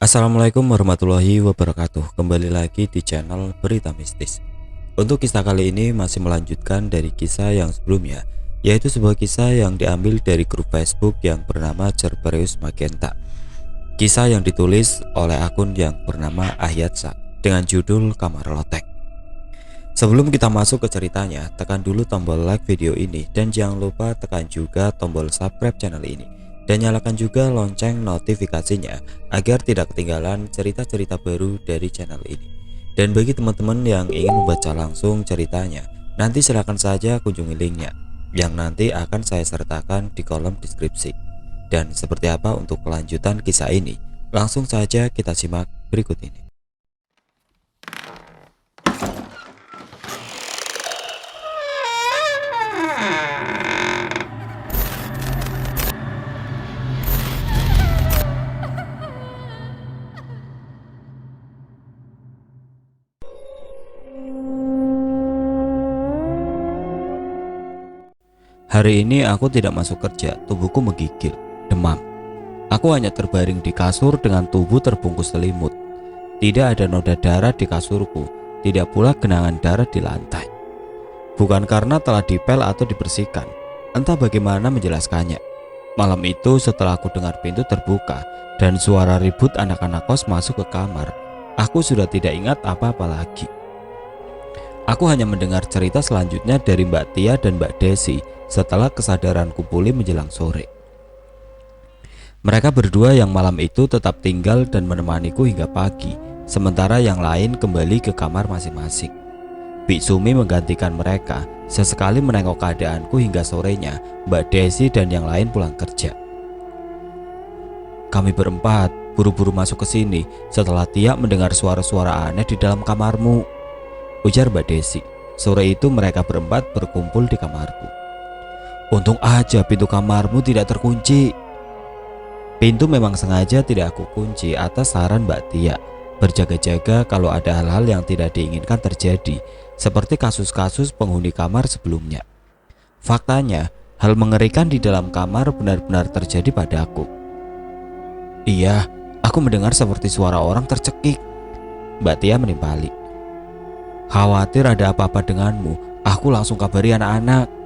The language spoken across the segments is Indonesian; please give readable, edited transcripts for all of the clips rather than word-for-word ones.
Assalamualaikum warahmatullahi wabarakatuh. Kembali lagi di channel Berita Mistis. Untuk kisah kali ini masih melanjutkan dari kisah yang sebelumnya, yaitu sebuah kisah yang diambil dari grup Facebook yang bernama Cerberus Magenta. Kisah yang ditulis oleh akun yang bernama Ahyatsa dengan judul Kamar Lotek. Sebelum kita masuk ke ceritanya, tekan dulu tombol like video ini dan jangan lupa tekan juga tombol subscribe channel ini. Dan nyalakan juga lonceng notifikasinya agar tidak ketinggalan cerita-cerita baru dari channel ini. Dan bagi teman-teman yang ingin membaca langsung ceritanya, nanti silakan saja kunjungi linknya yang nanti akan saya sertakan di kolom deskripsi. Dan seperti apa untuk kelanjutan kisah ini? Langsung saja kita simak berikut ini. Hari ini aku tidak masuk kerja, tubuhku menggigil, demam. Aku hanya terbaring di kasur dengan tubuh terbungkus selimut. Tidak ada noda darah di kasurku, tidak pula genangan darah di lantai. Bukan karena telah dipel atau dibersihkan, entah bagaimana menjelaskannya. Malam itu setelah aku dengar pintu terbuka dan suara ribut anak-anak kos masuk ke kamar, aku sudah tidak ingat apa-apa lagi. Aku hanya mendengar cerita selanjutnya dari Mbak Tia dan Mbak Desi setelah kesadaranku pulih menjelang sore. Mereka berdua yang malam itu tetap tinggal dan menemaniku hingga pagi, sementara yang lain kembali ke kamar masing-masing. Bik Sumi menggantikan mereka, sesekali menengok keadaanku hingga sorenya Mbak Desi dan yang lain pulang kerja. Kami berempat buru-buru masuk ke sini setelah Tia mendengar suara-suara aneh di dalam kamarmu, ujar Mbak Desi. Sore itu mereka berempat berkumpul di kamarku. Untung aja pintu kamarmu tidak terkunci. Pintu memang sengaja tidak aku kunci atas saran Mbak Tia, berjaga-jaga kalau ada hal-hal yang tidak diinginkan terjadi, seperti kasus-kasus penghuni kamar sebelumnya. Faktanya, hal mengerikan di dalam kamar benar-benar terjadi padaku. Iya, aku mendengar seperti suara orang tercekik, Mbak Tia menimpali. Khawatir ada apa-apa denganmu, aku langsung kabari anak-anak.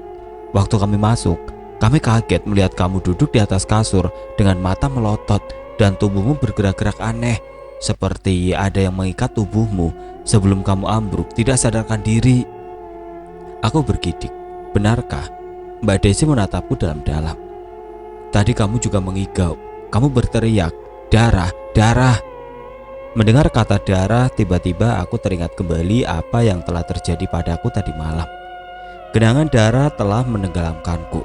Waktu kami masuk, kami kaget melihat kamu duduk di atas kasur dengan mata melotot dan tubuhmu bergerak-gerak aneh, seperti ada yang mengikat tubuhmu sebelum kamu ambruk tidak sadarkan diri. Aku bergidik, benarkah? Mbak Desi menatapku dalam-dalam. Tadi kamu juga mengigau, kamu berteriak, darah, darah. Mendengar kata darah, tiba-tiba aku teringat kembali apa yang telah terjadi padaku tadi malam. Genangan darah telah menenggelamkanku.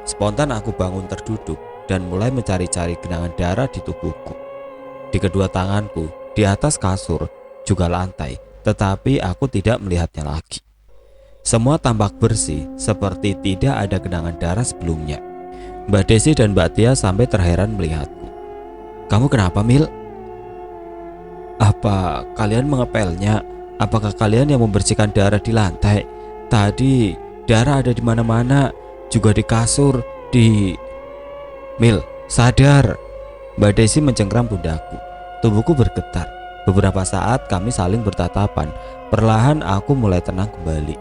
Spontan aku bangun terduduk dan mulai mencari-cari genangan darah di tubuhku. Di kedua tanganku, di atas kasur, juga lantai, tetapi aku tidak melihatnya lagi. Semua tampak bersih, seperti tidak ada genangan darah sebelumnya. Mbak Desi dan Mbak Tia sampai terheran melihatku. Kamu kenapa, Mil? Apa kalian mengepelnya? Apakah kalian yang membersihkan darah di lantai? Tadi darah ada di mana-mana, juga di kasur, di... Mil, sadar. Mbak Desi mencengkram pundakku. Tubuhku bergetar. Beberapa saat kami saling bertatapan. Perlahan aku mulai tenang kembali.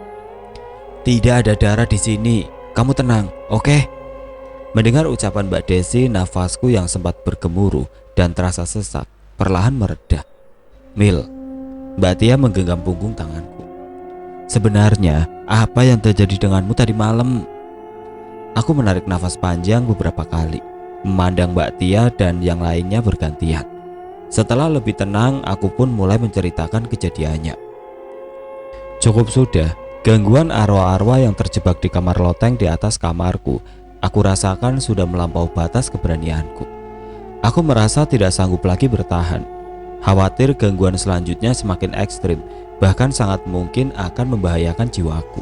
Tidak ada darah di sini. Kamu tenang, oke? Mendengar ucapan Mbak Desi, nafasku yang sempat bergemuruh dan terasa sesak perlahan mereda. Mil, Mbak Tia menggenggam punggung tanganku. Sebenarnya, apa yang terjadi denganmu tadi malam? Aku menarik nafas panjang beberapa kali, memandang Mbak Tia dan yang lainnya bergantian. Setelah lebih tenang, aku pun mulai menceritakan kejadiannya. Cukup sudah, gangguan arwah-arwah yang terjebak di kamar loteng di atas kamarku, aku rasakan sudah melampaui batas keberanianku. Aku merasa tidak sanggup lagi bertahan. Khawatir gangguan selanjutnya semakin ekstrim, bahkan sangat mungkin akan membahayakan jiwaku.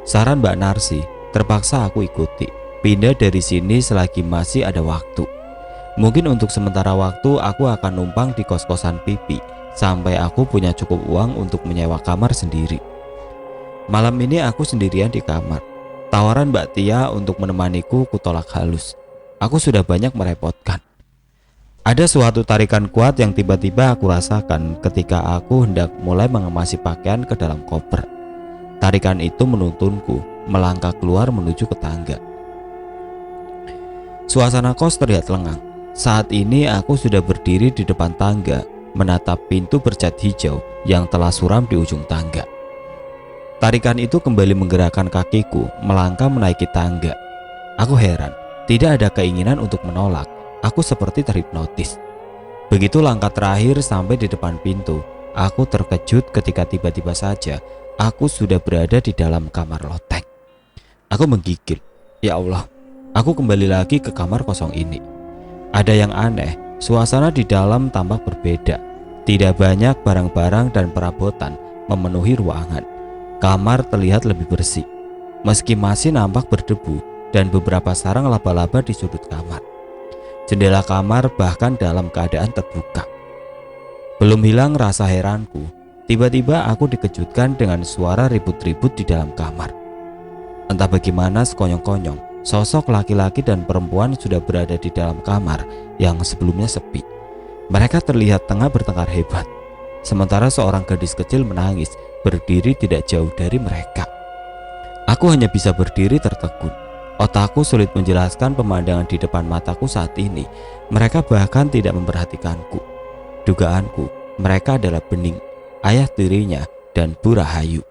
Saran Mbak Narsi, terpaksa aku ikuti. Pindah dari sini selagi masih ada waktu. Mungkin untuk sementara waktu aku akan numpang di kos-kosan Pipi sampai aku punya cukup uang untuk menyewa kamar sendiri. Malam ini aku sendirian di kamar. Tawaran Mbak Tia untuk menemaniku kutolak halus. Aku sudah banyak merepotkan. Ada suatu tarikan kuat yang tiba-tiba aku rasakan ketika aku hendak mulai mengemasi pakaian ke dalam koper. Tarikan itu menuntunku melangkah keluar menuju ke tangga. Suasana kos terlihat lengang. Saat ini aku sudah berdiri di depan tangga, menatap pintu bercat hijau yang telah suram di ujung tangga. Tarikan itu kembali menggerakkan kakiku melangkah menaiki tangga. Aku heran, tidak ada keinginan untuk menolak. Aku seperti terhipnotis. Begitu langkah terakhir sampai di depan pintu, aku terkejut ketika tiba-tiba saja aku sudah berada di dalam kamar loteng. Aku menggigil. Ya Allah, aku kembali lagi ke kamar kosong ini. Ada yang aneh, suasana di dalam tampak berbeda. Tidak banyak barang-barang dan perabotan memenuhi ruangan. Kamar terlihat lebih bersih, meski masih nampak berdebu dan beberapa sarang laba-laba di sudut kamar. Jendela kamar bahkan dalam keadaan terbuka. Belum hilang rasa heranku, tiba-tiba aku dikejutkan dengan suara ribut-ribut di dalam kamar. Entah bagaimana sekonyong-konyong, sosok laki-laki dan perempuan sudah berada di dalam kamar yang sebelumnya sepi. Mereka terlihat tengah bertengkar hebat, sementara seorang gadis kecil menangis berdiri tidak jauh dari mereka. Aku hanya bisa berdiri tertegun. Otakku sulit menjelaskan pemandangan di depan mataku saat ini. Mereka bahkan tidak memperhatikanku. Dugaanku, mereka adalah Bening, ayah tirinya, dan Bu Rahayu.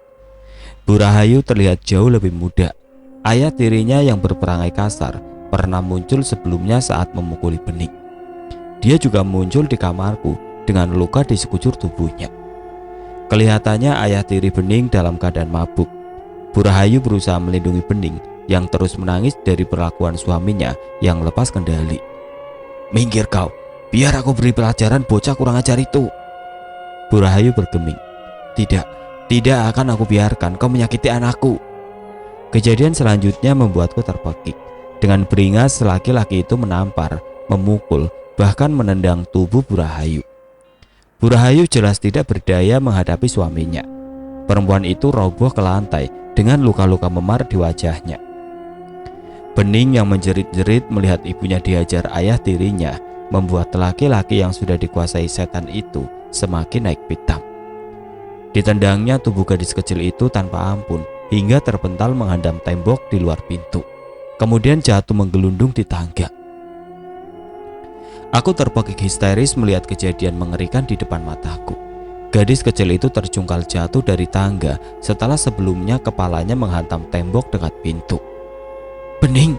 Bu Rahayu terlihat jauh lebih muda. Ayah tirinya yang berperangai kasar pernah muncul sebelumnya saat memukuli Bening. Dia juga muncul di kamarku dengan luka di sekujur tubuhnya. Kelihatannya ayah tiri Bening dalam keadaan mabuk. Bu Rahayu berusaha melindungi Bening yang terus menangis dari perlakuan suaminya yang lepas kendali. "Minggir kau, biar aku beri pelajaran bocah kurang ajar itu." Bu Rahayu bergeming. Tidak akan aku biarkan kau menyakiti anakku." Kejadian selanjutnya membuatku terpekik. Dengan beringas laki-laki itu menampar, memukul, bahkan menendang tubuh Bu Rahayu. Bu Rahayu jelas tidak berdaya menghadapi suaminya. Perempuan itu roboh ke lantai dengan luka-luka memar di wajahnya. Bening yang menjerit-jerit melihat ibunya diajar ayah tirinya membuat laki-laki yang sudah dikuasai setan itu semakin naik pitam. Ditendangnya tubuh gadis kecil itu tanpa ampun hingga terpental menghantam tembok di luar pintu. Kemudian jatuh menggelundung di tangga. Aku terpekik histeris melihat kejadian mengerikan di depan mataku. Gadis kecil itu terjungkal jatuh dari tangga setelah sebelumnya kepalanya menghantam tembok dekat pintu. "Bening!"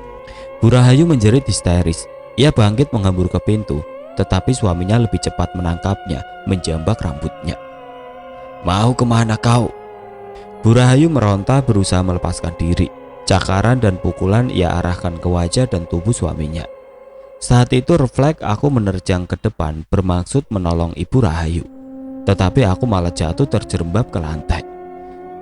Bu Rahayu menjerit histeris. Ia bangkit menghambur ke pintu, tetapi suaminya lebih cepat menangkapnya, menjambak rambutnya. "Mau kemana kau?" Bu Rahayu meronta berusaha melepaskan diri. Cakaran dan pukulan ia arahkan ke wajah dan tubuh suaminya. Saat itu refleks aku menerjang ke depan bermaksud menolong Ibu Rahayu. Tetapi aku malah jatuh terjerembab ke lantai.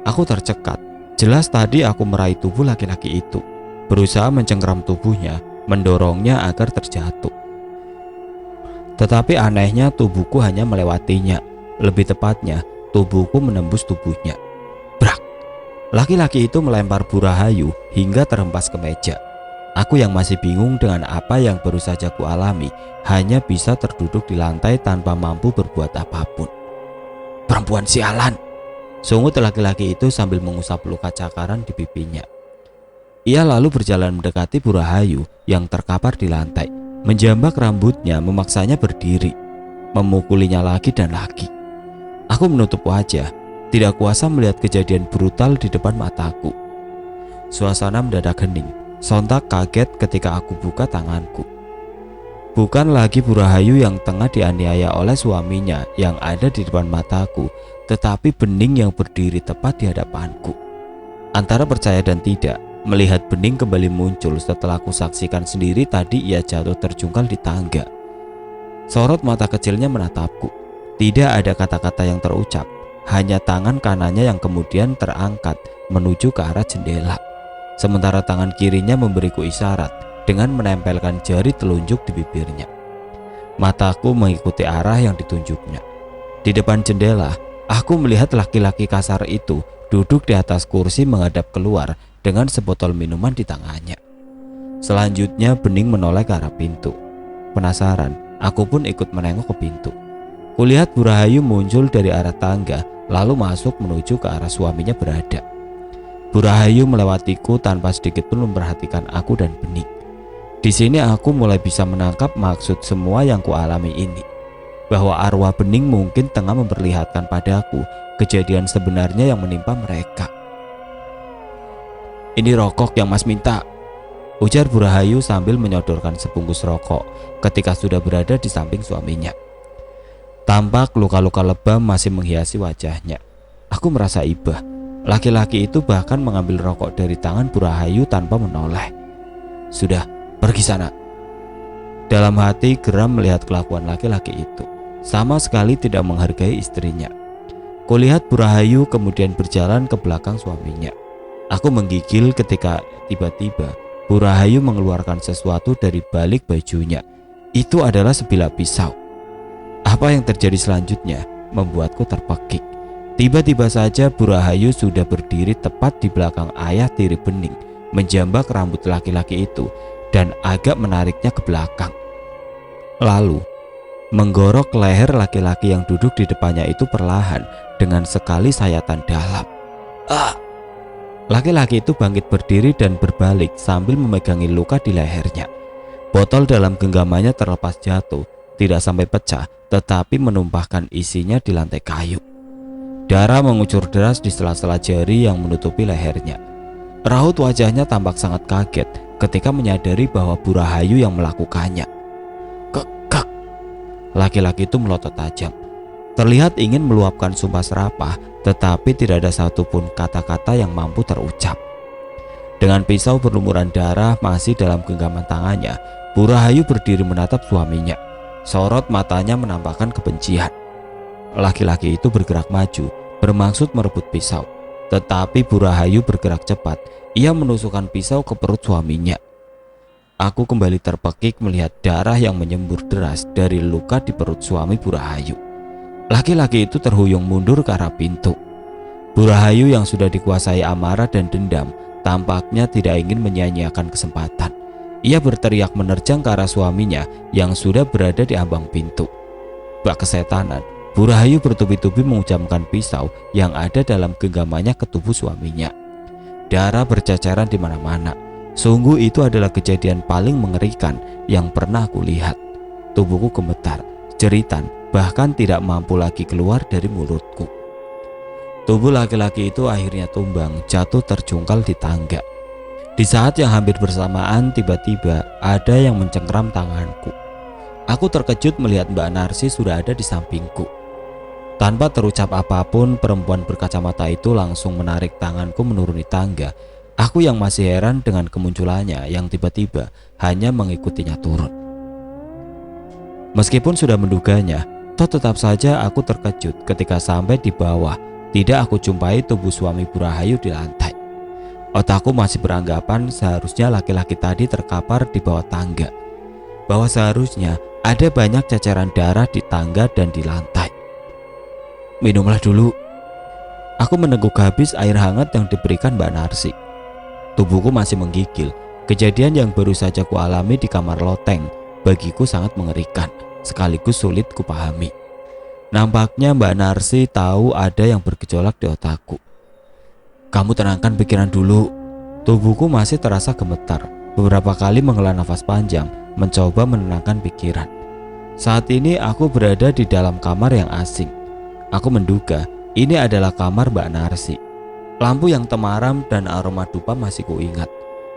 Aku tercekat. Jelas tadi aku meraih tubuh laki-laki itu, berusaha mencengkram tubuhnya, mendorongnya agar terjatuh. Tetapi anehnya tubuhku hanya melewatinya. Lebih tepatnya, tubuhku menembus tubuhnya. Brak! Laki-laki itu melempar Bu Rahayu hingga terhempas ke meja. Aku yang masih bingung dengan apa yang baru saja kualami, hanya bisa terduduk di lantai tanpa mampu berbuat apapun. "Perempuan sialan!" sungut laki-laki itu sambil mengusap luka cakaran di pipinya. Ia lalu berjalan mendekati Bu Rahayu yang terkapar di lantai, menjambak rambutnya memaksanya berdiri, memukulinya lagi dan lagi. Aku menutup wajah, tidak kuasa melihat kejadian brutal di depan mataku. Suasana mendadak hening, sontak kaget ketika aku buka tanganku. Bukan lagi Bu Rahayu yang tengah dianiaya oleh suaminya yang ada di depan mataku, tetapi Bening yang berdiri tepat di hadapanku. Antara percaya dan tidak, melihat Bening kembali muncul setelah aku saksikan sendiri tadi ia jatuh terjungkal di tangga. Sorot mata kecilnya menatapku. Tidak ada kata-kata yang terucap, hanya tangan kanannya yang kemudian terangkat menuju ke arah jendela. Sementara tangan kirinya memberiku isyarat dengan menempelkan jari telunjuk di bibirnya. Mataku mengikuti arah yang ditunjuknya. Di depan jendela, aku melihat laki-laki kasar itu duduk di atas kursi menghadap keluar dengan sebotol minuman di tangannya. Selanjutnya Bening menoleh ke arah pintu. Penasaran, Aku pun ikut menengok ke pintu. Kulihat Bu Rahayu muncul dari arah tangga, lalu masuk menuju ke arah suaminya berada. Bu Rahayu melewatiku tanpa sedikit pun memperhatikan aku dan Bening. Di sini aku mulai bisa menangkap maksud semua yang kualami ini, bahwa arwah Bening mungkin tengah memperlihatkan padaku kejadian sebenarnya yang menimpa mereka. "Ini rokok yang Mas minta," ujar Bu Rahayu sambil menyodorkan sebungkus rokok ketika sudah berada di samping suaminya. Tampak luka-luka lebam masih menghiasi wajahnya. Aku merasa ibah. Laki-laki itu bahkan mengambil rokok dari tangan Bu Rahayu tanpa menoleh. "Sudah, pergi sana." Dalam hati geram melihat kelakuan laki-laki itu. Sama sekali tidak menghargai istrinya. Kulihat Bu Rahayu kemudian berjalan ke belakang suaminya. Aku menggigil ketika tiba-tiba Bu Rahayu mengeluarkan sesuatu dari balik bajunya. Itu adalah sebilah pisau. Apa yang terjadi selanjutnya membuatku terpekik. Tiba-tiba saja Bu Rahayu sudah berdiri tepat di belakang ayah tiri Bening, menjambak rambut laki-laki itu dan agak menariknya ke belakang. Lalu menggorok leher laki-laki yang duduk di depannya itu perlahan dengan sekali sayatan dalam. "Ah!" Laki-laki itu bangkit berdiri dan berbalik sambil memegangi luka di lehernya. Botol dalam genggamannya terlepas jatuh, tidak sampai pecah, tetapi menumpahkan isinya di lantai kayu. Darah mengucur deras di sela-sela jari yang menutupi lehernya. Raut wajahnya tampak sangat kaget ketika menyadari bahwa Bu Rahayu yang melakukannya. "Kek!" Laki-laki itu melotot tajam. Terlihat ingin meluapkan sumpah serapah, tetapi tidak ada satupun kata-kata yang mampu terucap. Dengan pisau berlumuran darah masih dalam genggaman tangannya, Bu Rahayu berdiri menatap suaminya. Sorot matanya menampakkan kebencian. Laki-laki itu bergerak maju, bermaksud merebut pisau. Tetapi Bu Rahayu bergerak cepat. Ia menusukkan pisau ke perut suaminya. Aku kembali terpekik melihat darah yang menyembur deras dari luka di perut suami Bu Rahayu. Laki-laki itu terhuyung mundur ke arah pintu. Bu Rahayu yang sudah dikuasai amarah dan dendam tampaknya tidak ingin menyia-nyiakan kesempatan. Ia berteriak menerjang ke arah suaminya yang sudah berada di ambang pintu. Bak kesetanan, Bu Rahayu bertubi-tubi mengucamkan pisau yang ada dalam genggamannya ke tubuh suaminya. Darah berceceran di mana-mana. Sungguh itu adalah kejadian paling mengerikan yang pernah aku lihat. Tubuhku gemetar, jeritan bahkan tidak mampu lagi keluar dari mulutku. Tubuh laki-laki itu akhirnya tumbang, jatuh terjungkal di tangga. Di saat yang hampir bersamaan, tiba-tiba ada yang mencengkram tanganku. Aku terkejut melihat Mbak Narsi sudah ada di sampingku. Tanpa terucap apapun, perempuan berkacamata itu langsung menarik tanganku menuruni tangga. Aku yang masih heran dengan kemunculannya yang tiba-tiba hanya mengikutinya turun. Meskipun sudah menduganya, toh tetap saja aku terkejut ketika sampai di bawah tidak aku jumpai tubuh suami Bu Rahayu di lantai. Otakku masih beranggapan seharusnya laki-laki tadi terkapar di bawah tangga, bahwa seharusnya ada banyak ceceran darah di tangga dan di lantai. "Minumlah dulu." Aku meneguk habis air hangat yang diberikan Mbak Narsi. Tubuhku masih menggigil. Kejadian yang baru saja kualami di kamar loteng bagiku sangat mengerikan, sekaligus sulit kupahami. Nampaknya Mbak Narsi tahu ada yang bergejolak di otakku. "Kamu tenangkan pikiran dulu." Tubuhku masih terasa gemetar. Beberapa kali menghela nafas panjang, mencoba menenangkan pikiran. Saat ini aku berada di dalam kamar yang asing. Aku menduga ini adalah kamar Mbak Narsi. Lampu yang temaram dan aroma dupa masih kuingat.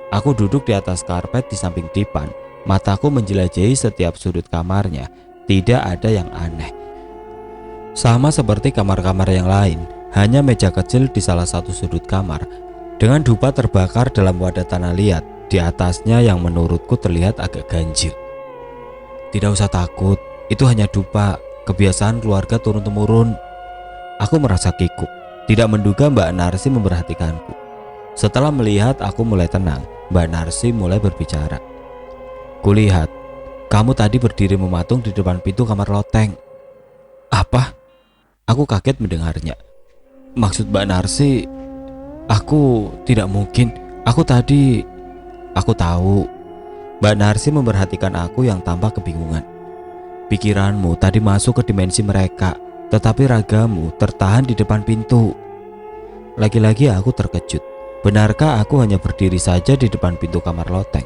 Aku duduk di atas karpet di samping dipan. Mataku menjelajahi setiap sudut kamarnya. Tidak ada yang aneh. Sama seperti kamar-kamar yang lain, hanya meja kecil di salah satu sudut kamar dengan dupa terbakar dalam wadah tanah liat di atasnya yang menurutku terlihat agak ganjil. "Tidak usah takut, itu hanya dupa, kebiasaan keluarga turun-temurun." Aku merasa kikuk, tidak menduga Mbak Narsi memperhatikanku. Setelah melihat aku mulai tenang, Mbak Narsi mulai berbicara. "Kulihat, kamu tadi berdiri mematung di depan pintu kamar loteng." "Apa?" Aku kaget mendengarnya. "Maksud Mbak Narsi, aku tidak mungkin. Aku tadi..." "Aku tahu." Mbak Narsi memperhatikan aku yang tampak kebingungan. Pikiranmu tadi masuk ke dimensi mereka, tetapi ragamu tertahan di depan pintu. Lagi-lagi aku terkejut. Benarkah aku hanya berdiri saja di depan pintu kamar loteng?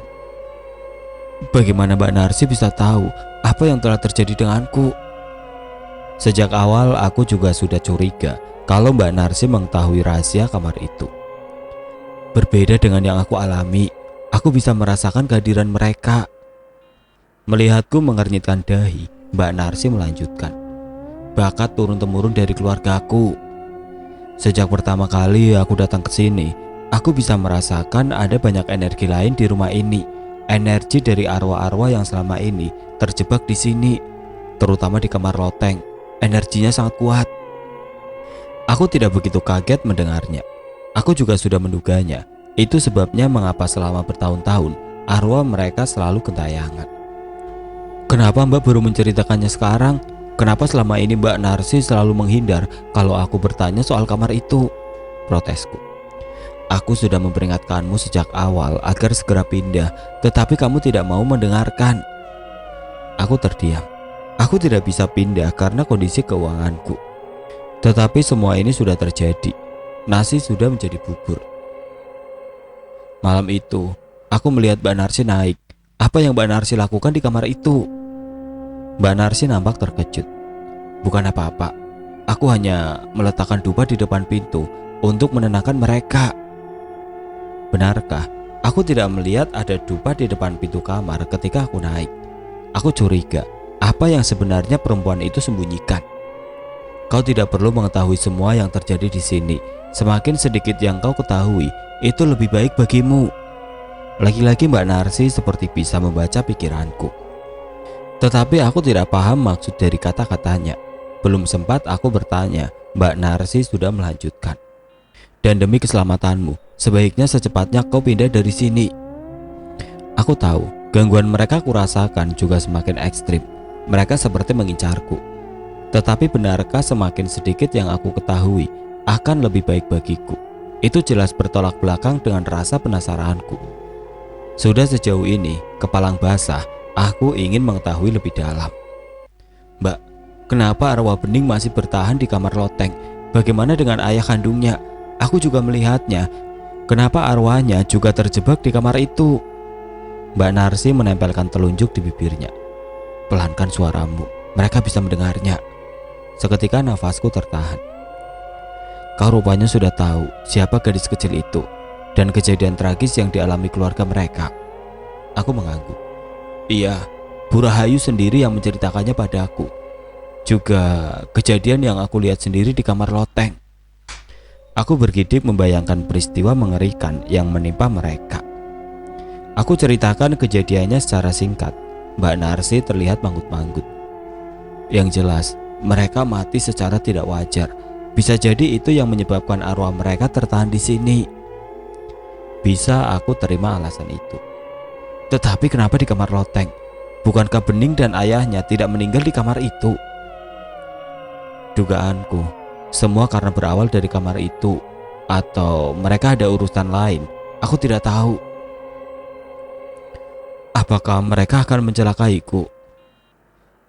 Bagaimana Mbak Narsi bisa tahu apa yang telah terjadi denganku? Sejak awal aku juga sudah curiga kalau Mbak Narsi mengetahui rahasia kamar itu. Berbeda dengan yang aku alami, aku bisa merasakan kehadiran mereka. Melihatku mengernyitkan dahi, Mbak Narsi melanjutkan. Bakat turun-temurun dari keluargaku. Sejak pertama kali aku datang ke sini, aku bisa merasakan ada banyak energi lain di rumah ini. Energi dari arwah-arwah yang selama ini terjebak di sini, terutama di kamar loteng. Energinya sangat kuat. Aku tidak begitu kaget mendengarnya. Aku juga sudah menduganya. Itu sebabnya mengapa selama bertahun-tahun arwah mereka selalu gentayangan. Kenapa Mbak baru menceritakannya sekarang? Kenapa selama ini Mbak Narsi selalu menghindar kalau aku bertanya soal kamar itu? Protesku. Aku sudah memperingatkanmu sejak awal agar segera pindah, tetapi kamu tidak mau mendengarkan. Aku terdiam. Aku tidak bisa pindah karena kondisi keuanganku. Tetapi semua ini sudah terjadi. Nasi sudah menjadi bubur. Malam itu, aku melihat Mbak Narsi naik. Apa yang Mbak Narsi lakukan di kamar itu? Mbak Narsi nampak terkejut. Bukan apa-apa. Aku hanya meletakkan dupa di depan pintu untuk menenangkan mereka. Benarkah aku tidak melihat ada dupa di depan pintu kamar ketika aku naik? Aku curiga apa yang sebenarnya perempuan itu sembunyikan. Kau tidak perlu mengetahui semua yang terjadi di sini. Semakin sedikit yang kau ketahui, itu lebih baik bagimu. Lagi-lagi Mbak Narsi seperti bisa membaca pikiranku. Tetapi aku tidak paham maksud dari kata-katanya. Belum sempat aku bertanya, Mbak Narsi sudah melanjutkan. Dan demi keselamatanmu, sebaiknya secepatnya kau pindah dari sini. Aku tahu, gangguan mereka kurasakan juga semakin ekstrim. Mereka seperti mengincarku. Tetapi benarkah semakin sedikit yang aku ketahui akan lebih baik bagiku? Itu jelas bertolak belakang dengan rasa penasaranku. Sudah sejauh ini, kepalang basah, aku ingin mengetahui lebih dalam. Mbak, kenapa arwah Bening masih bertahan di kamar loteng? Bagaimana dengan ayah kandungnya? Aku juga melihatnya. Kenapa arwahnya juga terjebak di kamar itu? Mbak Narsi menempelkan telunjuk di bibirnya. Pelankan suaramu, mereka bisa mendengarnya. Seketika nafasku tertahan. Kau rupanya sudah tahu siapa gadis kecil itu dan kejadian tragis yang dialami keluarga mereka. Aku mengangguk. Iya, Bu Rahayu sendiri yang menceritakannya padaku. Juga kejadian yang aku lihat sendiri di kamar loteng. Aku bergidik membayangkan peristiwa mengerikan yang menimpa mereka. Aku ceritakan kejadiannya secara singkat. Mbak Narsi terlihat manggut-manggut. Yang jelas, mereka mati secara tidak wajar. Bisa jadi itu yang menyebabkan arwah mereka tertahan di sini. Bisa aku terima alasan itu. Tetapi kenapa di kamar loteng? Bukankah Bening dan ayahnya tidak meninggal di kamar itu? Dugaanku, semua karena berawal dari kamar itu. Atau mereka ada urusan lain. Aku tidak tahu. Apakah mereka akan mencelakaiku?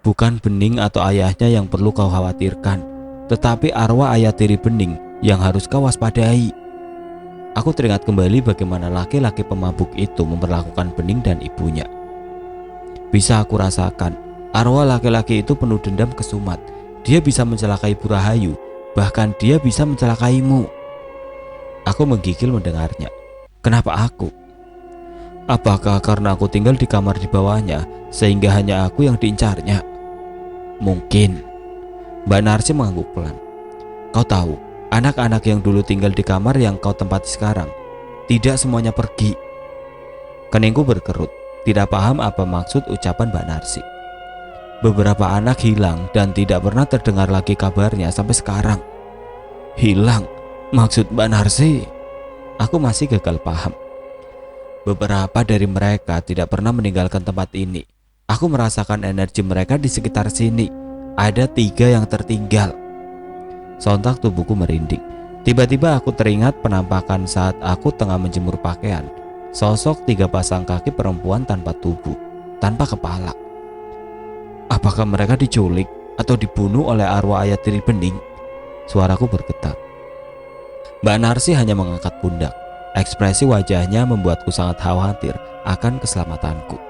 Bukan Bening atau ayahnya yang perlu kau khawatirkan, tetapi arwah ayah tiri Bening yang harus kau waspadai. Aku teringat kembali bagaimana laki-laki pemabuk itu memperlakukan Bening dan ibunya. Bisa aku rasakan, arwah laki-laki itu penuh dendam kesumat. Dia bisa mencelakai Bu Rahayu, bahkan dia bisa mencelakaimu. Aku menggigil mendengarnya. Kenapa aku? Apakah karena aku tinggal di kamar di bawahnya sehingga hanya aku yang diincarnya? Mungkin. Mbak Narsi mengangguk pelan. Kau tahu, anak-anak yang dulu tinggal di kamar yang kau tempati sekarang, tidak semuanya pergi. Keningku berkerut, tidak paham apa maksud ucapan Mbak Narsi. Beberapa anak hilang dan tidak pernah terdengar lagi kabarnya sampai sekarang. Hilang? Maksud Mbak Narsi? Aku masih gagal paham. Beberapa dari mereka tidak pernah meninggalkan tempat ini. Aku merasakan energi mereka di sekitar sini. Ada 3 yang tertinggal. Sontak tubuhku merinding. Tiba-tiba aku teringat penampakan saat aku tengah menjemur pakaian. Sosok 3 pasang kaki perempuan tanpa tubuh, tanpa kepala. Apakah mereka diculik atau dibunuh oleh arwah ayah tiri bening? Suaraku bergetar. Mbak Narsi hanya mengangkat pundak. Ekspresi wajahnya membuatku sangat khawatir akan keselamatanku.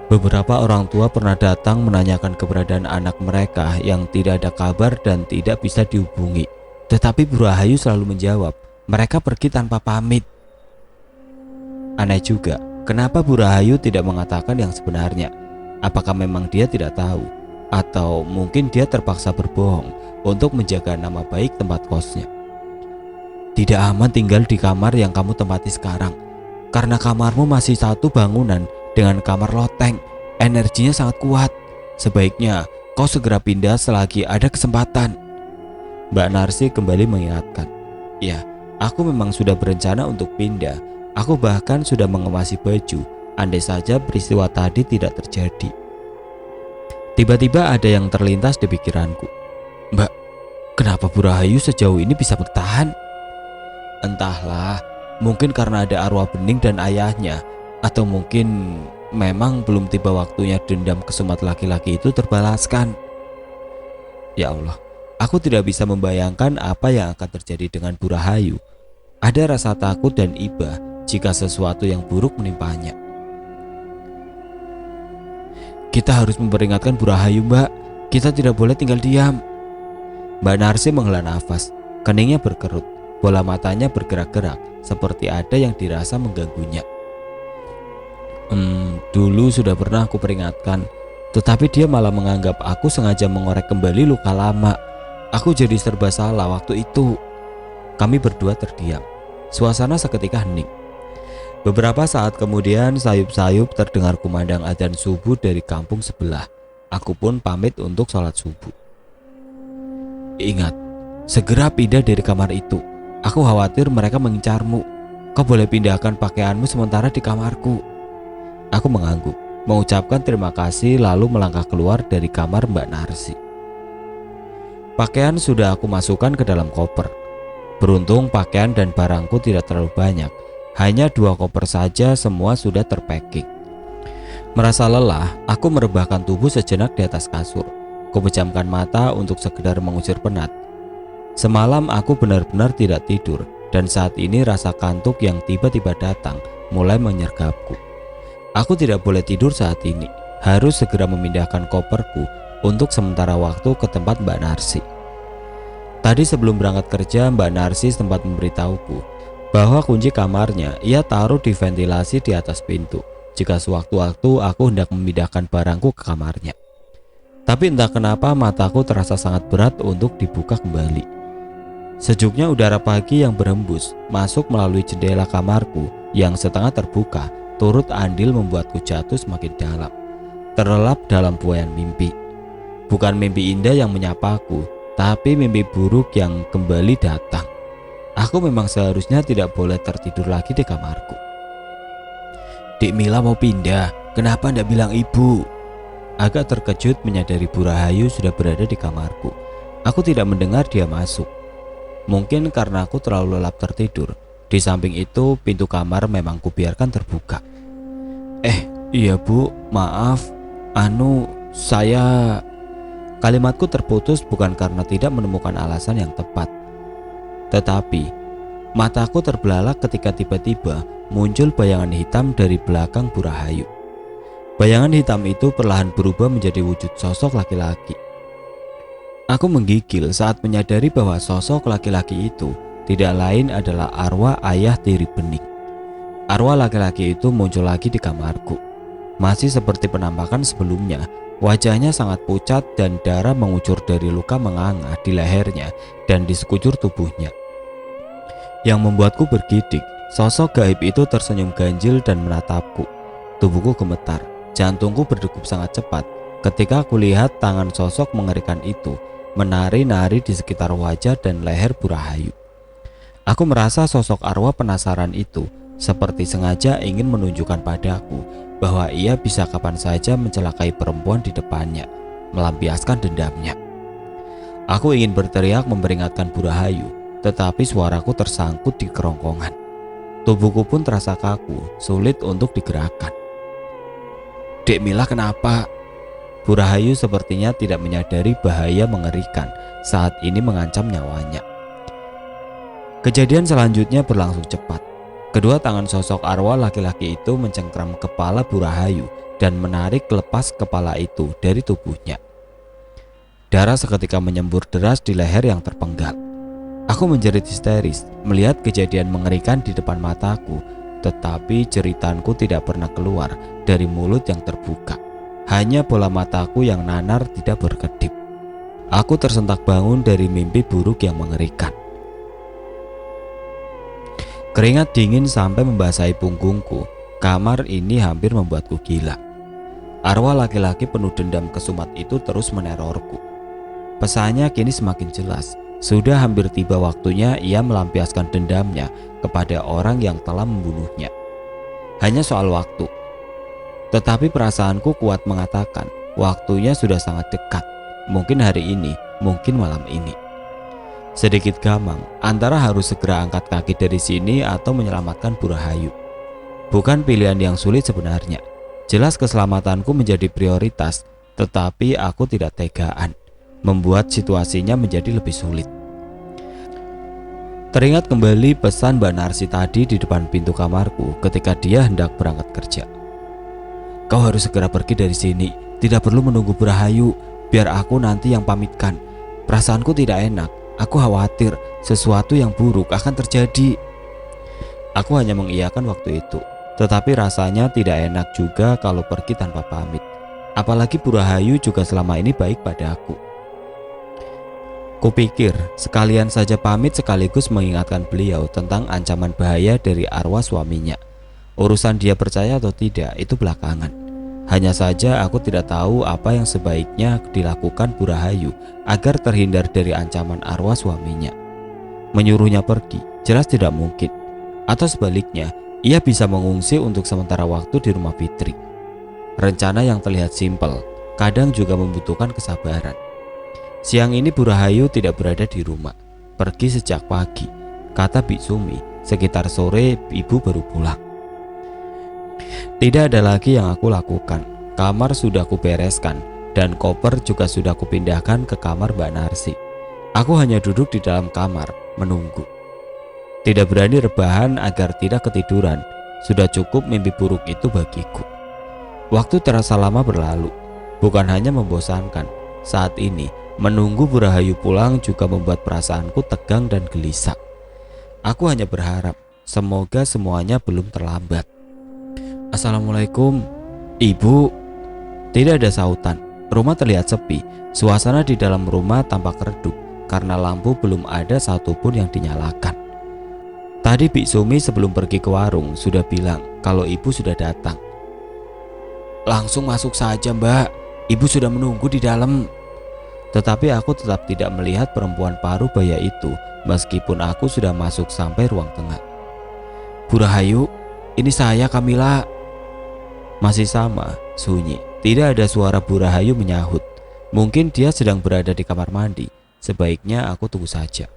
Beberapa orang tua pernah datang menanyakan keberadaan anak mereka yang tidak ada kabar dan tidak bisa dihubungi. Tetapi Bu Rahayu selalu menjawab, mereka pergi tanpa pamit. Aneh juga, kenapa Bu Rahayu tidak mengatakan yang sebenarnya? Apakah memang dia tidak tahu? Atau mungkin dia terpaksa berbohong untuk menjaga nama baik tempat kosnya? Tidak aman tinggal di kamar yang kamu tempati sekarang, karena kamarmu masih satu bangunan dengan kamar loteng. Energinya sangat kuat. Sebaiknya kau segera pindah selagi ada kesempatan. Mbak Narsi kembali mengingatkan. Ya, aku memang sudah berencana untuk pindah. Aku bahkan sudah mengemasi baju, andai saja peristiwa tadi tidak terjadi. Tiba-tiba ada yang terlintas di pikiranku. Mbak, kenapa Bu Rahayu sejauh ini bisa bertahan? Entahlah, mungkin karena ada arwah bening dan ayahnya, atau mungkin memang belum tiba waktunya dendam kesumat laki-laki itu terbalaskan. Ya Allah, aku tidak bisa membayangkan apa yang akan terjadi dengan Bu Rahayu. Ada rasa takut dan iba jika sesuatu yang buruk menimpanya. Kita harus memperingatkan Bu Rahayu, Mbak. Kita tidak boleh tinggal diam. Mbak Narsi menghela nafas, keningnya berkerut, bola matanya bergerak-gerak seperti ada yang dirasa mengganggunya. Dulu sudah pernah aku peringatkan, tetapi dia malah menganggap aku sengaja mengorek kembali luka lama. Aku jadi serba salah waktu itu. Kami berdua terdiam. Suasana seketika hening. Beberapa saat kemudian sayup-sayup terdengar kumandang adzan subuh dari kampung sebelah. Aku pun pamit untuk sholat subuh. Ingat, segera pindah dari kamar itu. Aku khawatir mereka mengincarmu. Kau boleh pindahkan pakaianmu sementara di kamarku. Aku mengangguk, mengucapkan terima kasih lalu melangkah keluar dari kamar Mbak Narsi. Pakaian sudah aku masukkan ke dalam koper. Beruntung pakaian dan barangku tidak terlalu banyak. Hanya 2 koper saja, semua sudah terpacking. Merasa lelah, aku merebahkan tubuh sejenak di atas kasur. Kupejamkan mata untuk sekedar mengusir penat. Semalam aku benar-benar tidak tidur, dan saat ini rasa kantuk yang tiba-tiba datang mulai menyergapku. Aku tidak boleh tidur saat ini, harus segera memindahkan koperku untuk sementara waktu ke tempat Mbak Narsi. Tadi sebelum berangkat kerja, Mbak Narsi sempat memberitahuku bahwa kunci kamarnya ia taruh di ventilasi di atas pintu jika sewaktu-waktu aku hendak memindahkan barangku ke kamarnya. Tapi entah kenapa mataku terasa sangat berat untuk dibuka kembali. Sejuknya udara pagi yang berhembus masuk melalui jendela kamarku yang setengah terbuka turut andil membuatku jatuh semakin dalam, terlelap dalam buayan mimpi. Bukan mimpi indah yang menyapaku, tapi mimpi buruk yang kembali datang. Aku memang seharusnya tidak boleh tertidur lagi di kamarku. Dik Mila mau pindah, kenapa ndak bilang ibu? Agak terkejut menyadari Bu Rahayu sudah berada di kamarku. Aku tidak mendengar dia masuk. Mungkin karena aku terlalu lelap tertidur. Di samping itu, pintu kamar memang kubiarkan terbuka. Iya Bu, maaf. Saya... Kalimatku terputus bukan karena tidak menemukan alasan yang tepat. Tetapi, mataku terbelalak ketika tiba-tiba muncul bayangan hitam dari belakang Bu Rahayu. Bayangan hitam itu perlahan berubah menjadi wujud sosok laki-laki. Aku menggigil saat menyadari bahwa sosok laki-laki itu tidak lain adalah arwah ayah tiri bening. Arwah laki-laki itu muncul lagi di kamarku. Masih seperti penampakan sebelumnya, wajahnya sangat pucat dan darah mengucur dari luka menganga di lehernya dan di sekujur tubuhnya. Yang membuatku bergidik, sosok gaib itu tersenyum ganjil dan menatapku. Tubuhku gemetar, jantungku berdegup sangat cepat ketika aku lihat tangan sosok mengerikan itu menari-nari di sekitar wajah dan leher Bu Rahayu. Aku merasa sosok arwah penasaran itu seperti sengaja ingin menunjukkan padaku bahwa ia bisa kapan saja mencelakai perempuan di depannya, melampiaskan dendamnya. Aku ingin berteriak memperingatkan Bu Rahayu, tetapi suaraku tersangkut di kerongkongan. Tubuhku pun terasa kaku, sulit untuk digerakkan. Dek Mila kenapa? Bu Rahayu sepertinya tidak menyadari bahaya mengerikan saat ini mengancam nyawanya. Kejadian selanjutnya berlangsung cepat. Kedua tangan sosok arwah laki-laki itu mencengkram kepala Bu Rahayu dan menarik lepas kepala itu dari tubuhnya. Darah seketika menyembur deras di leher yang terpenggal. Aku menjerit histeris melihat kejadian mengerikan di depan mataku, tetapi jeritanku tidak pernah keluar dari mulut yang terbuka. Hanya bola mataku yang nanar tidak berkedip. Aku tersentak bangun dari mimpi buruk yang mengerikan. Keringat dingin sampai membasahi punggungku. Kamar ini hampir membuatku gila. Arwah laki-laki penuh dendam kesumat itu terus menerorku. Pesannya kini semakin jelas. Sudah hampir tiba waktunya ia melampiaskan dendamnya kepada orang yang telah membunuhnya. Hanya soal waktu. Tetapi perasaanku kuat mengatakan waktunya sudah sangat dekat. Mungkin hari ini, mungkin malam ini. Sedikit gamang antara harus segera angkat kaki dari sini atau menyelamatkan Bu Rahayu. Bukan pilihan yang sulit sebenarnya. Jelas keselamatanku menjadi prioritas, tetapi aku tidak tegaan, membuat situasinya menjadi lebih sulit. Teringat kembali pesan Mbak Narsi tadi di depan pintu kamarku ketika dia hendak berangkat kerja. Kau harus segera pergi dari sini, tidak perlu menunggu Bu Rahayu, biar aku nanti yang pamitkan. Perasaanku tidak enak, aku khawatir sesuatu yang buruk akan terjadi. Aku hanya mengiyakan waktu itu, tetapi rasanya tidak enak juga kalau pergi tanpa pamit. Apalagi Bu Rahayu juga selama ini baik pada aku. Kupikir sekalian saja pamit sekaligus mengingatkan beliau tentang ancaman bahaya dari arwah suaminya. Urusan dia percaya atau tidak itu belakangan. Hanya saja aku tidak tahu apa yang sebaiknya dilakukan Bu Rahayu agar terhindar dari ancaman arwah suaminya. Menyuruhnya pergi jelas tidak mungkin. Atau sebaliknya, ia bisa mengungsi untuk sementara waktu di rumah Fitri. Rencana yang terlihat simpel, kadang juga membutuhkan kesabaran. Siang ini Bu Rahayu tidak berada di rumah, pergi sejak pagi. Kata Bik Sumi, sekitar sore ibu baru pulang. Tidak ada lagi yang aku lakukan. Kamar sudah kubereskan dan koper juga sudah kupindahkan ke kamar Mbak Narsi. Aku hanya duduk di dalam kamar menunggu. Tidak berani rebahan agar tidak ketiduran. Sudah cukup mimpi buruk itu bagiku. Waktu terasa lama berlalu, bukan hanya membosankan. Saat ini menunggu Bu Rahayu pulang juga membuat perasaanku tegang dan gelisah. Aku hanya berharap semoga semuanya belum terlambat. Assalamualaikum, Ibu. Tidak ada sautan. Rumah terlihat sepi. Suasana di dalam rumah tampak redup karena lampu belum ada satupun yang dinyalakan. Tadi Bik Sumi sebelum pergi ke warung sudah bilang kalau ibu sudah datang. Langsung masuk saja, Mbak. Ibu sudah menunggu di dalam. Tetapi aku tetap tidak melihat perempuan paruh baya itu meskipun aku sudah masuk sampai ruang tengah. Bu Rahayu, ini saya Kamila. Masih sama, sunyi. Tidak ada suara Bu Rahayu menyahut. Mungkin dia sedang berada di kamar mandi. Sebaiknya aku tunggu saja.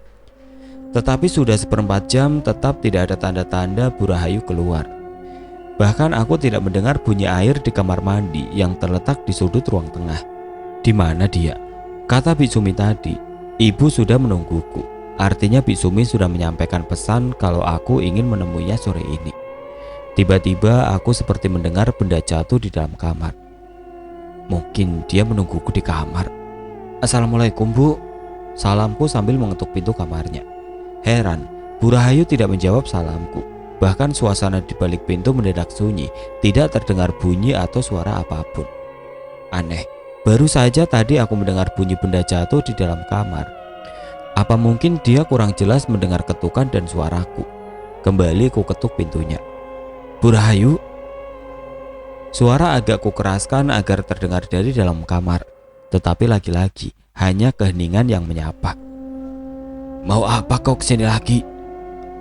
Tetapi sudah seperempat jam tetap tidak ada tanda-tanda Bu Rahayu keluar. Bahkan aku tidak mendengar bunyi air di kamar mandi yang terletak di sudut ruang tengah. Di mana dia? Kata Bik Sumi tadi, ibu sudah menungguku. Artinya Bik Sumi sudah menyampaikan pesan kalau aku ingin menemuinya sore ini. Tiba-tiba aku seperti mendengar benda jatuh di dalam kamar. Mungkin dia menungguku di kamar. Assalamualaikum, Bu. Salamku sambil mengetuk pintu kamarnya. Heran, Bu Rahayu tidak menjawab salamku. Bahkan suasana di balik pintu mendadak sunyi, tidak terdengar bunyi atau suara apapun. Aneh. Baru saja tadi aku mendengar bunyi benda jatuh di dalam kamar. Apa mungkin dia kurang jelas mendengar ketukan dan suaraku? Kembali ku ketuk pintunya. Bu Rahayu? Suara agak kukeraskan agar terdengar dari dalam kamar. Tetapi lagi-lagi hanya keheningan yang menyapa. Mau apa kau kesini lagi?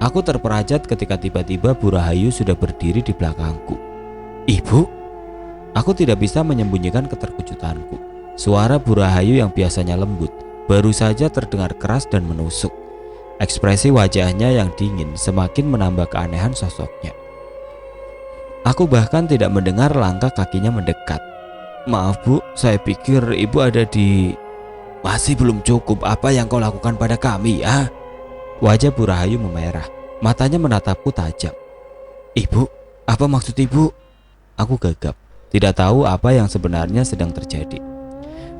Aku terperajat ketika tiba-tiba Bu Rahayu sudah berdiri di belakangku. Ibu? Aku tidak bisa menyembunyikan keterkejutanku. Suara Bu Rahayu yang biasanya lembut baru saja terdengar keras dan menusuk. Ekspresi wajahnya yang dingin semakin menambah keanehan sosoknya. Aku bahkan tidak mendengar langkah kakinya mendekat. Maaf Bu, saya pikir ibu ada di... Masih belum cukup apa yang kau lakukan pada kami ya? Wajah Bu Rahayu memerah, matanya menatapku tajam. Ibu, apa maksud ibu? Aku gagap, tidak tahu apa yang sebenarnya sedang terjadi.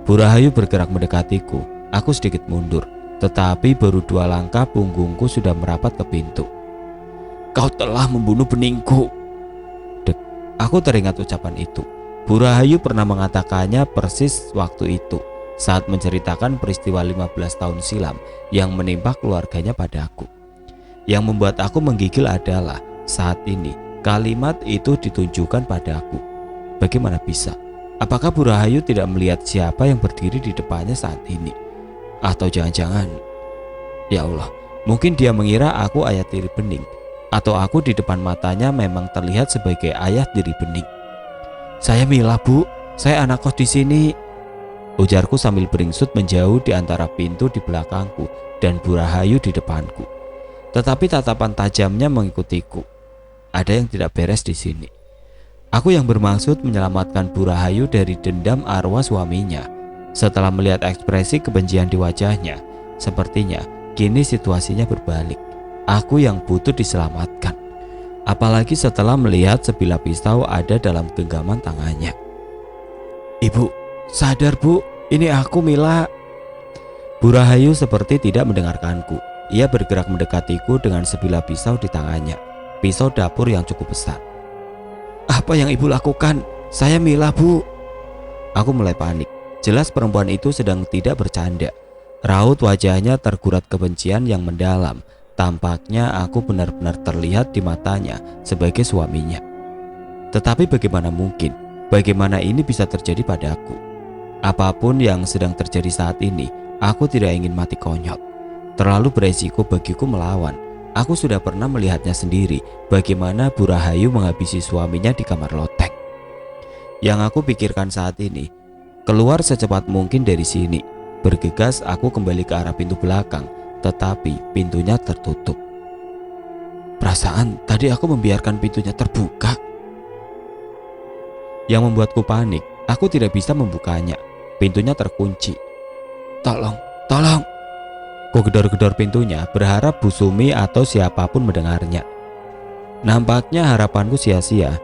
Bu Rahayu bergerak mendekatiku, aku sedikit mundur, tetapi baru 2 langkah punggungku sudah merapat ke pintu. Kau telah membunuh beningku. Dek, aku teringat ucapan itu. Bu Rahayu pernah mengatakannya persis waktu itu, saat menceritakan peristiwa 15 tahun silam yang menimpa keluarganya padaku. Yang membuat aku menggigil adalah saat ini kalimat itu ditunjukkan padaku. Bagaimana bisa? Apakah Bu Rahayu tidak melihat siapa yang berdiri di depannya saat ini? Atau jangan-jangan, ya Allah, mungkin dia mengira aku ayah tiri bening, atau aku di depan matanya memang terlihat sebagai ayah tiri bening. Saya Mila Bu, saya anak kos di sini, ujarku sambil beringsut menjauh di antara pintu di belakangku dan Bu Rahayu di depanku. Tetapi tatapan tajamnya mengikutiku. Ada yang tidak beres di sini. Aku yang bermaksud menyelamatkan Bu Rahayu dari dendam arwah suaminya. Setelah melihat ekspresi kebencian di wajahnya, sepertinya kini situasinya berbalik. Aku yang butuh diselamatkan. Apalagi setelah melihat sebilah pisau ada dalam genggaman tangannya. Ibu, sadar Bu, ini aku Mila. Bu Rahayu seperti tidak mendengarkanku. Ia bergerak mendekatiku dengan sebilah pisau di tangannya. Pisau dapur yang cukup besar. Apa yang ibu lakukan? Saya Mila Bu. Aku mulai panik. Jelas perempuan itu sedang tidak bercanda. Raut wajahnya tergurat kebencian yang mendalam. Tampaknya aku benar-benar terlihat di matanya sebagai suaminya. Tetapi bagaimana mungkin? Bagaimana ini bisa terjadi padaku? Apapun yang sedang terjadi saat ini, aku tidak ingin mati konyol. Terlalu beresiko bagiku melawan. Aku sudah pernah melihatnya sendiri bagaimana Bu Rahayu menghabisi suaminya di kamar loteng. Yang aku pikirkan saat ini, keluar secepat mungkin dari sini. Bergegas aku kembali ke arah pintu belakang, tetapi pintunya tertutup. Perasaan tadi aku membiarkan pintunya terbuka. Yang membuatku panik, aku tidak bisa membukanya. Pintunya terkunci. Tolong, tolong. Ku gedor-gedor pintunya berharap Bu Sumi atau siapapun mendengarnya. Nampaknya harapanku sia-sia.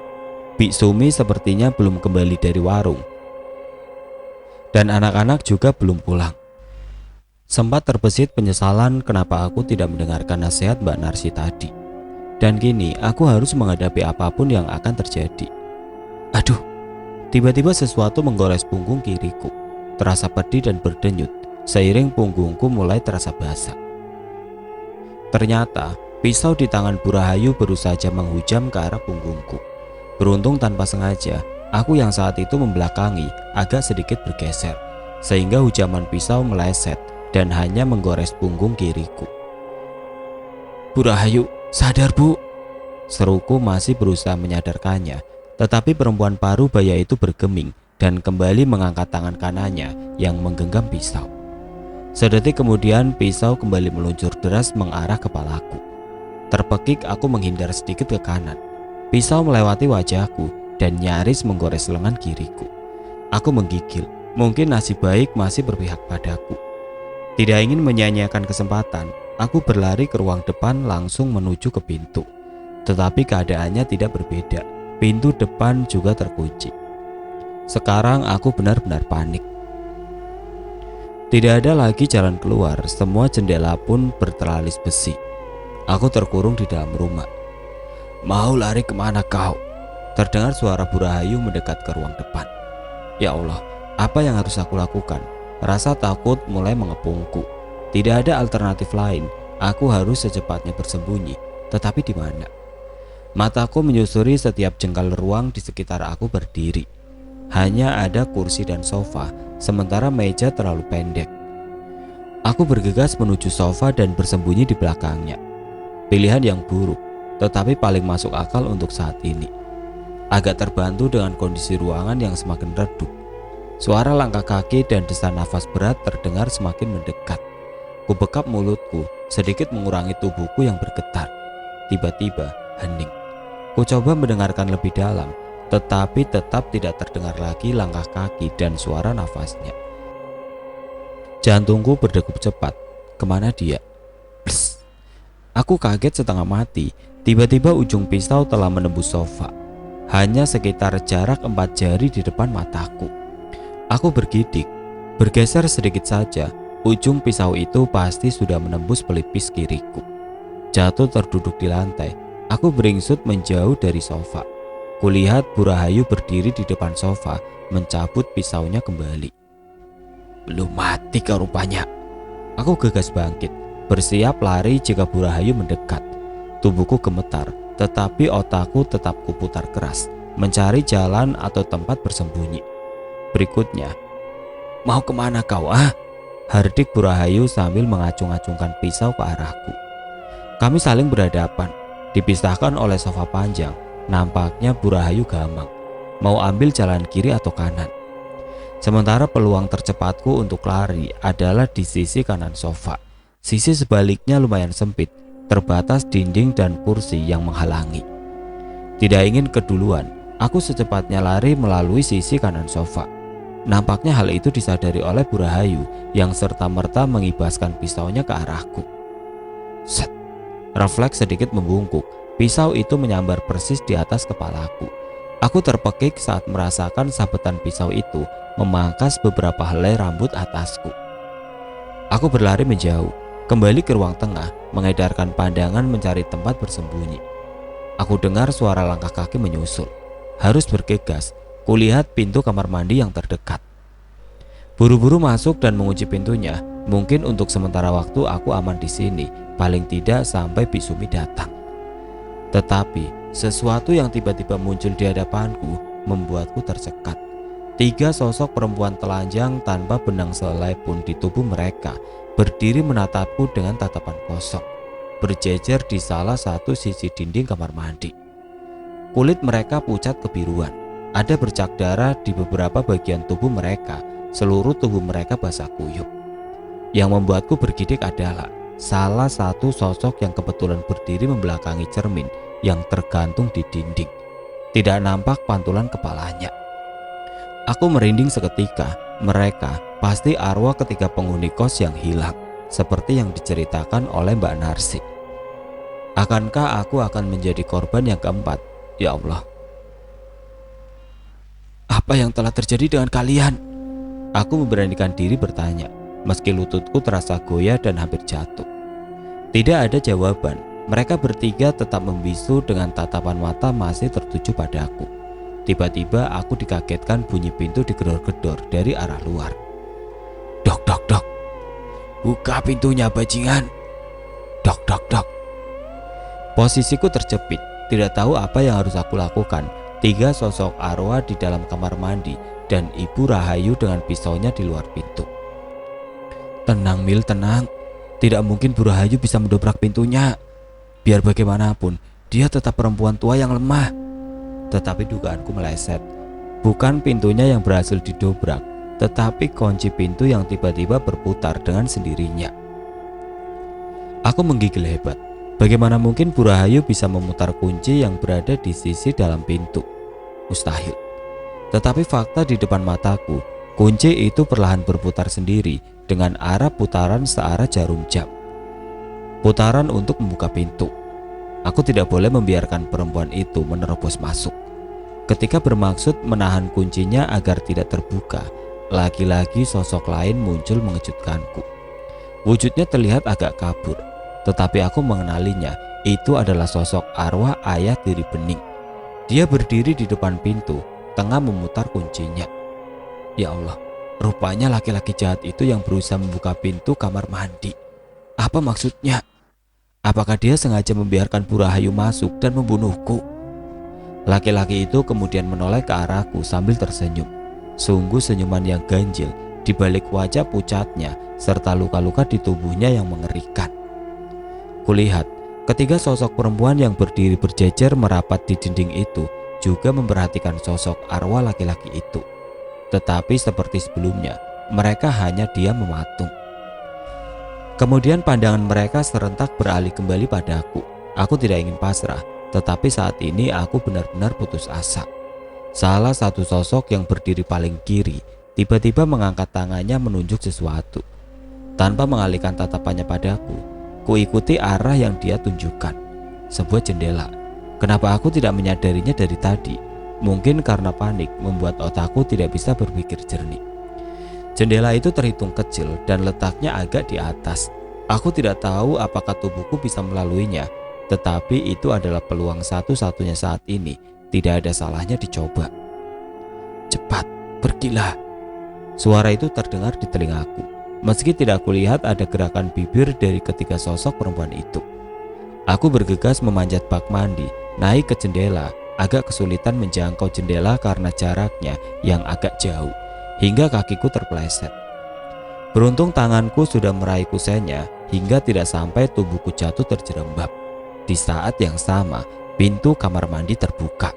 Bi Sumi sepertinya belum kembali dari warung. Dan anak-anak juga belum pulang. Sempat terbesit penyesalan kenapa aku tidak mendengarkan nasihat Mbak Narsi tadi. Dan kini aku harus menghadapi apapun yang akan terjadi. Aduh, tiba-tiba sesuatu menggores punggung kiriku. Terasa pedih dan berdenyut. Seiring punggungku mulai terasa basah. Ternyata pisau di tangan Bu Rahayu baru saja menghujam ke arah punggungku. Beruntung tanpa sengaja, aku yang saat itu membelakangi agak sedikit bergeser, sehingga hujaman pisau meleset dan hanya menggores punggung kiriku. Bu Rahayu, sadar Bu, seruku masih berusaha menyadarkannya, tetapi perempuan paruh baya itu bergeming dan kembali mengangkat tangan kanannya yang menggenggam pisau. Sedetik kemudian pisau kembali meluncur deras mengarah kepalaku. Terpekik aku menghindar sedikit ke kanan. Pisau melewati wajahku dan nyaris menggores lengan kiriku. Aku menggigil, mungkin nasib baik masih berpihak padaku. Tidak ingin menyia-nyiakan kesempatan, aku berlari ke ruang depan langsung menuju ke pintu. Tetapi keadaannya tidak berbeda, pintu depan juga terkunci. Sekarang aku benar-benar panik. Tidak ada lagi jalan keluar, semua jendela pun berteralis besi. Aku terkurung di dalam rumah. Mau lari kemana kau? Terdengar suara Bu Rahayu mendekat ke ruang depan. Ya Allah, apa yang harus aku lakukan? Rasa takut mulai mengepungku. Tidak ada alternatif lain, aku harus secepatnya bersembunyi. Tetapi di mana? Mataku menyusuri setiap jengkal ruang di sekitar aku berdiri. Hanya ada kursi dan sofa, sementara meja terlalu pendek. Aku bergegas menuju sofa dan bersembunyi di belakangnya. Pilihan yang buruk, tetapi paling masuk akal untuk saat ini. Agak terbantu dengan kondisi ruangan yang semakin redup. Suara langkah kaki dan desan nafas berat terdengar semakin mendekat. Kubekap mulutku, sedikit mengurangi tubuhku yang bergetar. Tiba-tiba hening. Ku coba mendengarkan lebih dalam, tetapi tetap tidak terdengar lagi langkah kaki dan suara nafasnya. Jantungku berdegup cepat. Kemana dia? Psst. Aku kaget setengah mati. Tiba-tiba ujung pisau telah menembus sofa. Hanya sekitar jarak 4 jari di depan mataku. Aku bergidik. Bergeser sedikit saja. Ujung pisau itu pasti sudah menembus pelipis kiriku. Jatuh terduduk di lantai. Aku beringsut menjauh dari sofa. Kulihat Bu Rahayu berdiri di depan sofa, mencabut pisaunya kembali. Belum mati kau rupanya. Aku gegas bangkit, bersiap lari jika Bu Rahayu mendekat. Tubuhku gemetar, tetapi otakku tetap kuputar keras, mencari jalan atau tempat bersembunyi. Berikutnya, mau kemana kau Hardik Bu Rahayu sambil mengacung-acungkan pisau ke arahku. Kami saling berhadapan, dipisahkan oleh sofa panjang. Nampaknya Bu Rahayu gamang, mau ambil jalan kiri atau kanan. Sementara peluang tercepatku untuk lari adalah di sisi kanan sofa. Sisi sebaliknya lumayan sempit, terbatas dinding dan kursi yang menghalangi. Tidak ingin keduluan, aku secepatnya lari melalui sisi kanan sofa. Nampaknya hal itu disadari oleh Bu Rahayu yang serta-merta mengibaskan pisaunya ke arahku. Set. Refleks sedikit membungkuk, pisau itu menyambar persis di atas kepalaku. Aku terpekik saat merasakan sabetan pisau itu memangkas beberapa helai rambut atasku. Aku berlari menjauh, kembali ke ruang tengah, mengedarkan pandangan mencari tempat bersembunyi. Aku dengar suara langkah kaki menyusul. Harus bergegas, kulihat pintu kamar mandi yang terdekat. Buru-buru masuk dan mengunci pintunya. Mungkin untuk sementara waktu aku aman di sini, paling tidak sampai Bisumi datang. Tetapi sesuatu yang tiba-tiba muncul di hadapanku membuatku tercekat. 3 sosok perempuan telanjang tanpa benang selai pun di tubuh mereka berdiri menatapku dengan tatapan kosong, berjejer di salah satu sisi dinding kamar mandi. Kulit mereka pucat kebiruan, ada bercak darah di beberapa bagian tubuh mereka, seluruh tubuh mereka basah kuyup. Yang membuatku bergidik adalah salah satu sosok yang kebetulan berdiri membelakangi cermin yang tergantung di dinding. Tidak nampak pantulan kepalanya. Aku merinding seketika. Mereka pasti arwah ketiga penghuni kos yang hilang, seperti yang diceritakan oleh Mbak Narsi. Akankah aku akan menjadi korban yang keempat? Ya Allah, apa yang telah terjadi dengan kalian? Aku memberanikan diri bertanya, meski lututku terasa goyah dan hampir jatuh. Tidak ada jawaban. Mereka bertiga tetap membisu dengan tatapan mata masih tertuju padaku. Tiba-tiba aku dikagetkan bunyi pintu digedor-gedor dari arah luar. Dok, dok, dok. Buka pintunya bajingan. Dok, dok, dok. Posisiku terjepit, tidak tahu apa yang harus aku lakukan. 3 sosok arwah di dalam kamar mandi dan Ibu Rahayu dengan pisaunya di luar pintu. Tenang Mil, tenang. Tidak mungkin Bu Rahayu bisa mendobrak pintunya. Biar bagaimanapun, dia tetap perempuan tua yang lemah. Tetapi dugaanku meleset. Bukan pintunya yang berhasil didobrak, tetapi kunci pintu yang tiba-tiba berputar dengan sendirinya. Aku menggigil hebat. Bagaimana mungkin Bu Rahayu bisa memutar kunci yang berada di sisi dalam pintu? Mustahil. Tetapi fakta di depan mataku, kunci itu perlahan berputar sendiri dengan arah putaran searah jarum jam. Putaran untuk membuka pintu. Aku tidak boleh membiarkan perempuan itu menerobos masuk. Ketika bermaksud menahan kuncinya agar tidak terbuka, lagi-lagi sosok lain muncul mengejutkanku. Wujudnya terlihat agak kabur, tetapi aku mengenalinya. Itu adalah sosok arwah ayah tiri Bening. Dia berdiri di depan pintu, tengah memutar kuncinya. Ya Allah, rupanya laki-laki jahat itu yang berusaha membuka pintu kamar mandi. Apa maksudnya? Apakah dia sengaja membiarkan Bu Rahayu masuk dan membunuhku? Laki-laki itu kemudian menoleh ke arahku sambil tersenyum. Sungguh senyuman yang ganjil di balik wajah pucatnya serta luka-luka di tubuhnya yang mengerikan. Kulihat ketiga sosok perempuan yang berdiri berjejer merapat di dinding itu juga memperhatikan sosok arwah laki-laki itu. Tetapi seperti sebelumnya, mereka hanya diam mematung. Kemudian pandangan mereka serentak beralih kembali padaku. Aku tidak ingin pasrah, tetapi saat ini aku benar-benar putus asa. Salah satu sosok yang berdiri paling kiri tiba-tiba mengangkat tangannya menunjuk sesuatu. Tanpa mengalihkan tatapannya padaku, kuikuti arah yang dia tunjukkan. Sebuah jendela. Kenapa aku tidak menyadarinya dari tadi? Mungkin karena panik membuat otakku tidak bisa berpikir jernih. Jendela itu terhitung kecil dan letaknya agak di atas. Aku tidak tahu apakah tubuhku bisa melaluinya, tetapi itu adalah peluang satu-satunya saat ini. Tidak ada salahnya dicoba. Cepat, pergilah. Suara itu terdengar di telingaku. Meski tidak kulihat ada gerakan bibir dari ketiga sosok perempuan itu. Aku bergegas memanjat bak mandi, naik ke jendela, agak kesulitan menjangkau jendela karena jaraknya yang agak jauh, hingga kakiku terpeleset. Beruntung tanganku sudah meraih kusennya hingga tidak sampai tubuhku jatuh terjerembab. Di saat yang sama, pintu kamar mandi terbuka.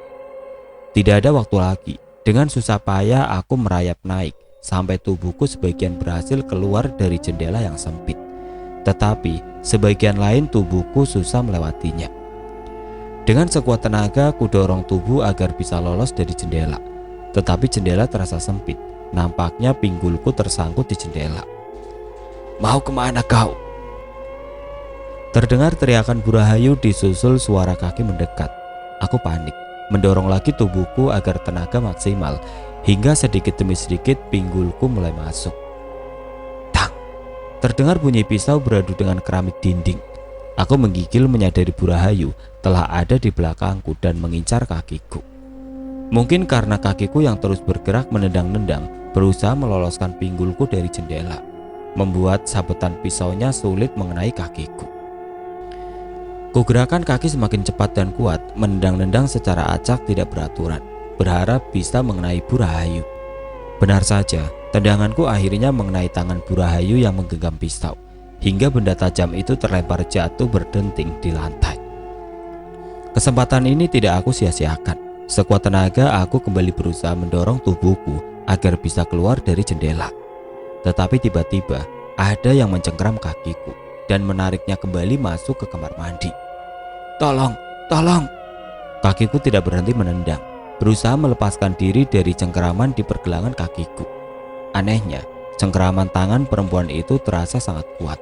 Tidak ada waktu lagi. Dengan susah payah aku merayap naik sampai tubuhku sebagian berhasil keluar dari jendela yang sempit. Tetapi sebagian lain tubuhku susah melewatinya. Dengan sekuat tenaga ku dorong tubuh agar bisa lolos dari jendela. Tetapi jendela terasa sempit. Nampaknya pinggulku tersangkut di jendela. Mau kemana kau? Terdengar teriakan Bu Rahayu disusul suara kaki mendekat. Aku panik, mendorong lagi tubuhku agar tenaga maksimal, hingga sedikit demi sedikit pinggulku mulai masuk. Tang! Terdengar bunyi pisau beradu dengan keramik dinding. Aku menggigil menyadari Bu Rahayu telah ada di belakangku dan mengincar kakiku. Mungkin karena kakiku yang terus bergerak menendang-nendang berusaha meloloskan pinggulku dari jendela, membuat sabetan pisaunya sulit mengenai kakiku. Kugerakan kaki semakin cepat dan kuat, menendang-nendang secara acak tidak beraturan, berharap bisa mengenai Bu Rahayu. Benar saja, tendanganku akhirnya mengenai tangan Bu Rahayu yang menggenggam pisau, hingga benda tajam itu terlempar jatuh berdenting di lantai. Kesempatan ini tidak aku sia-siakan. Sekuat tenaga aku kembali berusaha mendorong tubuhku agar bisa keluar dari jendela. Tetapi tiba-tiba ada yang mencengkeram kakiku dan menariknya kembali masuk ke kamar mandi. Tolong, tolong. Kakiku tidak berhenti menendang, berusaha melepaskan diri dari cengkeraman di pergelangan kakiku. Anehnya, cengkeraman tangan perempuan itu terasa sangat kuat.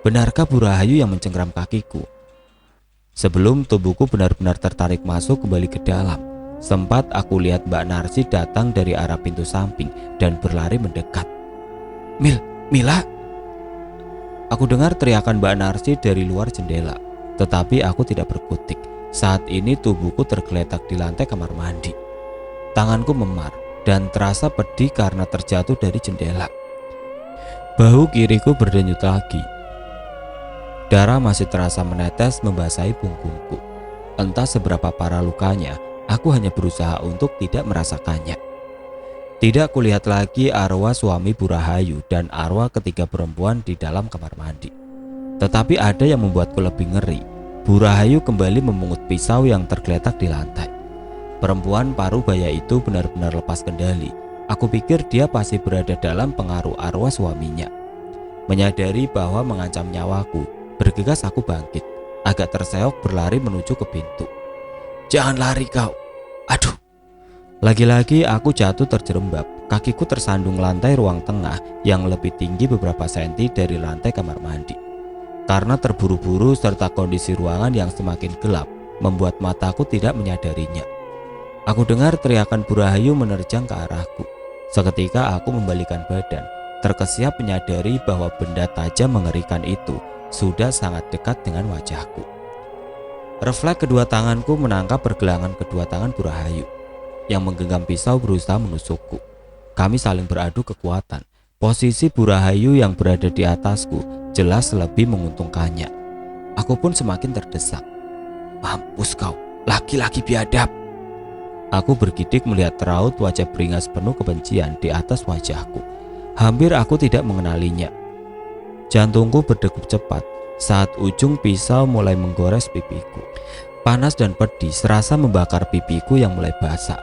Benarkah Bu Rahayu yang mencengkeram kakiku? Sebelum tubuhku benar-benar tertarik masuk kembali ke dalam, sempat aku lihat Mbak Narsi datang dari arah pintu samping dan berlari mendekat. Mila. Aku dengar teriakan Mbak Narsi dari luar jendela, tetapi aku tidak berkutik. Saat ini tubuhku tergeletak di lantai kamar mandi. Tanganku memar dan terasa pedih karena terjatuh dari jendela. Bahu kiriku berdenyut lagi. Darah masih terasa menetes membasahi punggungku. Entah seberapa parah lukanya, aku hanya berusaha untuk tidak merasakannya. Tidak kulihat lagi arwah suami Bu Rahayu dan arwah ketiga perempuan di dalam kamar mandi. Tetapi ada yang membuatku lebih ngeri. Bu Rahayu kembali memungut pisau yang tergeletak di lantai. Perempuan paruh baya itu benar-benar lepas kendali. Aku pikir dia pasti berada dalam pengaruh arwah suaminya. Menyadari bahwa mengancam nyawaku, bergegas aku bangkit, agak terseok berlari menuju ke pintu. Jangan lari kau. Aduh. Lagi-lagi aku jatuh terjerembab. Kakiku tersandung lantai ruang tengah yang lebih tinggi beberapa senti dari lantai kamar mandi. Karena terburu-buru serta kondisi ruangan yang semakin gelap membuat mataku tidak menyadarinya. Aku dengar teriakan Bu Rahayu menerjang ke arahku. Seketika aku membalikan badan, terkesiap menyadari bahwa benda tajam mengerikan itu sudah sangat dekat dengan wajahku. Refleks kedua tanganku menangkap pergelangan kedua tangan Bu Rahayu yang menggenggam pisau berusaha menusukku. Kami saling beradu kekuatan. Posisi Bu Rahayu yang berada di atasku jelas lebih menguntungkannya. Aku pun semakin terdesak. Mampus kau, laki-laki biadab. Aku bergidik melihat raut wajah beringas penuh kebencian di atas wajahku. Hampir aku tidak mengenalinya. Jantungku berdegup cepat saat ujung pisau mulai menggores pipiku. Panas dan pedih serasa membakar pipiku yang mulai basah.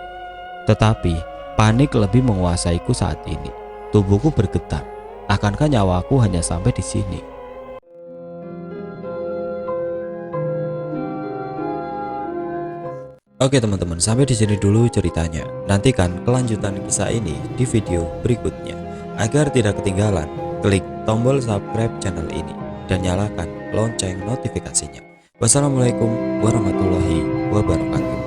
Tetapi panik lebih menguasaiku saat ini. Tubuhku bergetar. Akankah nyawaku hanya sampai di sini? Oke teman-teman, sampai di sini dulu ceritanya. Nantikan kelanjutan kisah ini di video berikutnya. Agar tidak ketinggalan, klik tombol subscribe channel ini dan nyalakan lonceng notifikasinya. Wassalamualaikum warahmatullahi wabarakatuh.